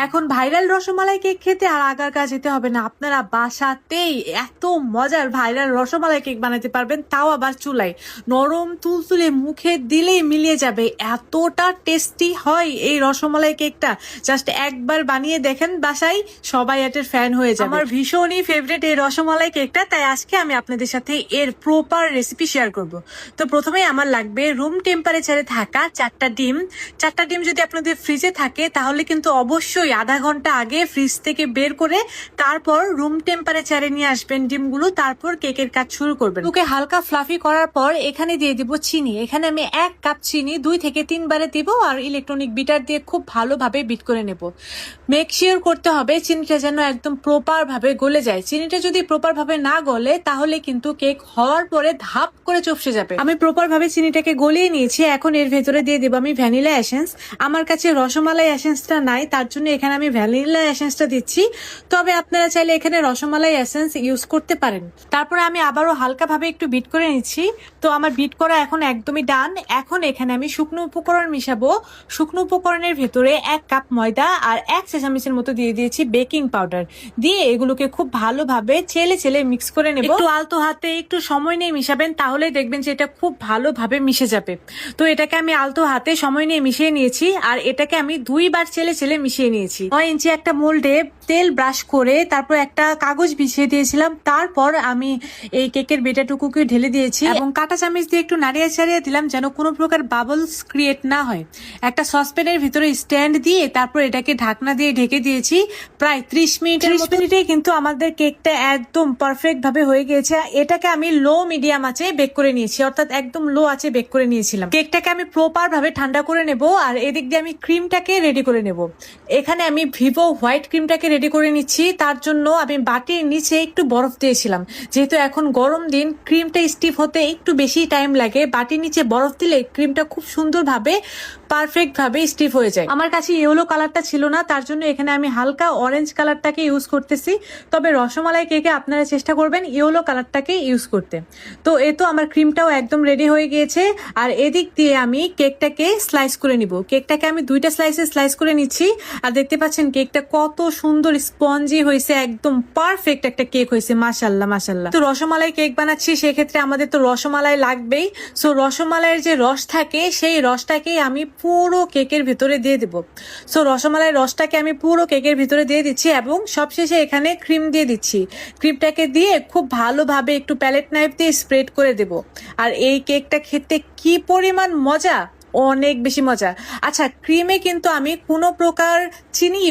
এখন viral rasmalai cake খেতে আর আগারগা যেতে হবে না, আপনারা বাসাতেই এত মজার ভাইরাল রসমালাই কেক বানাতে পারবেন, তাও আবার চুলায়। নরম তুলতুলে মুখে দিলেই মিলিয়ে যাবে, এতটা টেস্টি হয় এই রসমালাই কেকটা। জাস্ট একবার বানিয়ে দেখেন বাসায়, সবাই এটার ফ্যান হয়ে যাবে। আমার ভীষণই ফেভারিট এই রসমালাই কেকটা, তাই আজকে আমি আপনাদের সাথে এর প্রপার রেসিপি শেয়ার করব। তো প্রথমেই আমার লাগবে রুম টেম্পারেচারে থাকা 4টা ডিম। 4টা ডিম যদি আপনাদের ফ্রিজে থাকে তাহলে কিন্তু অবশ্যই আধা ঘন্টা আগে ফ্রিজ থেকে বের করে তারপর রুম টেম্পারেচারে নিয়ে আসবেন ডিমগুলো, তারপর কেকের কাজ শুরু করবেন। ওকে হালকা ফ্লাফি করার পর এখানে দিয়ে দিব চিনি। এখানে আমি 1 কাপ চিনি 2 থেকে 3 বারে দিব, আর ইলেকট্রনিক বিটার দিয়ে খুব ভালোভাবে বিট করে নেব। মেক শিওর করতে হবে চিনিটা যেন একদম প্রপার ভাবে গলে যায়। চিনিটা যদি প্রপার ভাবে না গলে তাহলে কিন্তু কেক হওয়ার পরে ধাপ করে চুপসে যাবে। আমি প্রপার ভাবে চিনিটাকে গলিয়ে নিয়েছি। এখন এর ভেতরে দিয়ে দেব আমি ভ্যানিলা এসেন্স। আমার কাছে রসমালাই এসেন্সটা নাই, তার জন্য এখানে আমি ভ্যানিলা এসেন্সটা দিচ্ছি। তবে আপনারা চাইলে এখানে রসমালাই এসেন্স ইউজ করতে পারেন। তারপরে আমি আবারও হালকা ভাবে একটু বিট করে নিচ্ছি। তো আমার বিট করা এখন একদমই ডান। এখন এখানে আমি শুকনো উপকরণ মিশাবো। শুকনো উপকরণের ভেতরে 1 কাপ ময়দা আর 1 চা চামচের মতো দিয়ে দিয়েছি বেকিং পাউডার। দিয়ে এগুলোকে খুব ভালোভাবে চেলে চেলে মিক্স করে নেব। একটু আলতো হাতে একটু সময় নিয়ে মিশাবেন, তাহলে দেখবেন যে এটা খুব ভালোভাবে মিশে যাবে। তো এটাকে আমি আলতো হাতে সময় নিয়ে মিশিয়ে নিয়েছি, আর এটাকে আমি 2 বার চেলে চেলে মিশিয়ে নিয়েছি। 9 ইঞ্চি একটা মোল্ডে তেল ব্রাশ করে তারপর একটা কাগজ বিছিয়ে দিয়েছিলাম। তারপর আমি এই কেকের বেটাটুকুকে ঢেলে দিয়েছি এবং কাঁটা চামচ দিয়ে একটু নাড়িয়ে ছাড়িয়ে দিলাম যেন কোনো প্রকার বাবলস ক্রিয়েট না হয়। একটা সসপ্যানের ভিতরে স্ট্যান্ড দিয়ে তারপর এটাকে ঢাকনা দিয়ে ঢেকে দিয়েছি প্রায় 30 মিনিট। 30 মিনিটে কিন্তু আমাদের কেকটা একদম পারফেক্ট ভাবে হয়ে গিয়েছে। এটাকে আমি লো মিডিয়াম আঁচে বেক করে নিয়েছি, অর্থাৎ একদম লো আঁচে বেক করে নিয়েছিলাম। কেকটাকে আমি প্রপার ভাবে ঠান্ডা করে নেব, আর এদিক দিয়ে আমি ক্রিমটাকে রেডি করে নেব। এখানে আমি ভিভো হোয়াইট ক্রিমটাকে রেডি করে নিচ্ছি। তার জন্য আমি বাটির নিচে একটু বরফ দিয়েছিলাম, যেহেতু এখন গরম দিন, ক্রিমটা স্টিফ হতে একটু বেশি টাইম লাগে। বাটির নিচে বরফ দিলে ক্রিমটা খুব সুন্দরভাবে পারফেক্ট ভাবে স্টিফ হয়ে যায়। আমার কাছে ইয়েলো কালারটা ছিল না, তার জন্য এখানে আমি হালকা অরেঞ্জ কালারটাকে ইউজ করতেছি। তবে রসমালাই কেকে আপনারা চেষ্টা করবেন ইয়েলো কালারটাকে ইউজ করতে। তো এ তো আমার ক্রিমটাও একদম রেডি হয়ে গিয়েছে, আর এদিক দিয়ে আমি কেকটাকে স্লাইস করে নিব। কেকটাকে আমি 2টা স্লাইসে স্লাইস করে নিচ্ছি, আর দেখতে পাচ্ছেন কেকটা কত সুন্দর স্পঞ্জি হয়েছে, একদম পারফেক্ট একটা কেক হয়েছে। মাশাল্লাহ মাশাল্লাহ। তো রসমালাই কেক বানাচ্ছি, সেক্ষেত্রে আমাদের তো রসমালাই লাগবেই। সো রসমালাইয়ের যে রস থাকে সেই রসটাকে আমি পুরো কেকের ভিতরে দিয়ে দেব। সো রসমালাই রসটাকে আমি পুরো কেকের ভিতরে দিয়ে দিচ্ছি এবং সবশেষে এখানে ক্রিম দিয়ে দিচ্ছি। ক্রিমটাকে দিয়ে খুব ভালোভাবে একটু প্যালেট নাইফ দিয়ে স্প্রেড করে দেব। আর এই কেকটা খেতে কি পরিমাণ মজা, অনেক বেশি মজা। আচ্ছা, ক্রিমে কিন্তু আমি কোনো প্রকার চিনি